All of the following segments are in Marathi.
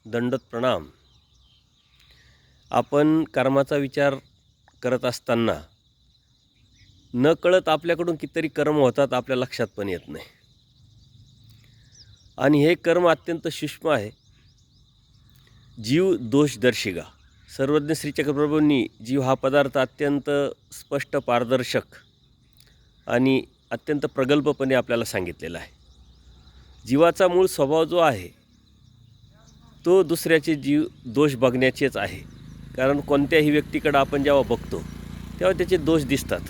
दंडोत प्रणाम. आपण कर्माचा विचार करत असताना नकळत आपल्याकडून कितीतरी कर्म होतात, आपल्या लक्षात पण येत नाही. आणि हे कर्म अत्यंत सूक्ष्म आहे. जीव दोषदर्शिका. सर्वज्ञ श्री चक्रप्रभूंनी जीव हा पदार्थ अत्यंत स्पष्ट, पारदर्शक आणि अत्यंत प्रगल्भपणे आपल्याला सांगितलेला आहे. जीवाचा मूळ स्वभाव जो आहे तो दुसऱ्याचे जीव दोष बघण्याचेच आहे. कारण कोणत्याही व्यक्तीकडे आपण जेव्हा बघतो तेव्हा त्याचे दोष दिसतात.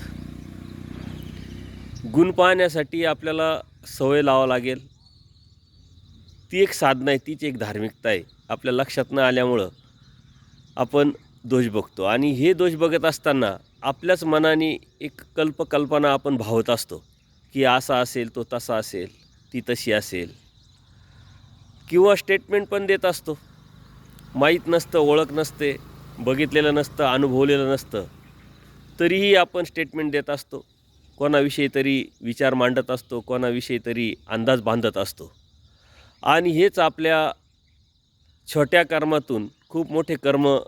गुण पाहण्यासाठी आपल्याला सवय लावावं लागेल. ती एक साधना आहे, तीच एक धार्मिकता आहे. आपल्या लक्षात न आल्यामुळं आपण दोष बघतो आणि हे दोष बघत असताना आपल्याच मनाने एक कल्पना आपण भावत असतो की असा असेल, तो तसा असेल, ती तशी असेल, किंवा स्टेटमेंट पण देत असतो. माहीत नसतं, ओळख नसते, बघितलेलं नसतं, अनुभवलेलं नसतं, तरीही आपण स्टेटमेंट देत असतो. कोणाविषयी तरी विचार मांडत असतो, कोणाविषयी तरी अंदाज बांधत असतो. आणि हेच आपल्या छोट्या कर्मातून खूप मोठे कर्म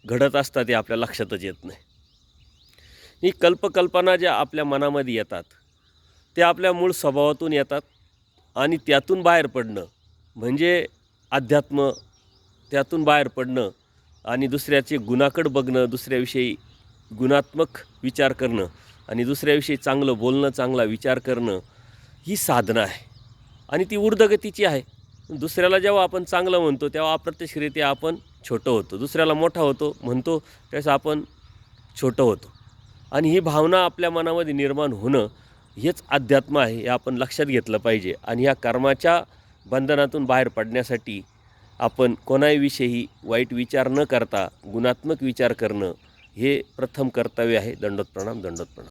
घडत असतात, हे आपल्या लक्षातच येत नाही. ही कल्पना ज्या आपल्या मनामध्ये येतात त्या आपल्या मूळ स्वभावातून येतात आणि त्यातून बाहेर पडणं म्हणजे अध्यात्म. त्यातून बाहेर पडणं आणि दुसऱ्याचे गुणाकडं बघणं, दुसऱ्याविषयी गुणात्मक विचार करणं आणि दुसऱ्याविषयी चांगलं बोलणं, चांगला विचार करणं, ही साधना आहे. आणि ती ऊर्ध्वगतीची आहे. दुसऱ्याला जेव्हा आपण चांगलं म्हणतो तेव्हा अप्रत्यक्षरित्या आपण छोटं होतो. दुसऱ्याला मोठा होतो म्हणतो त्यावेळेस आपण छोटं होतो. आणि ही भावना आपल्या मनामध्ये निर्माण होणं हेच अध्यात्म आहे, हे आपण लक्षात घेतलं पाहिजे. आणि ह्या कर्माच्या बंधनातून बाहेर पडण्यासाठी आपण कोणाविषयी वाईट विचार न करता गुणात्मक विचार करणं हे प्रथम कर्तव्य आहे. दंडोत प्रणाम, दंडोत प्रणाम.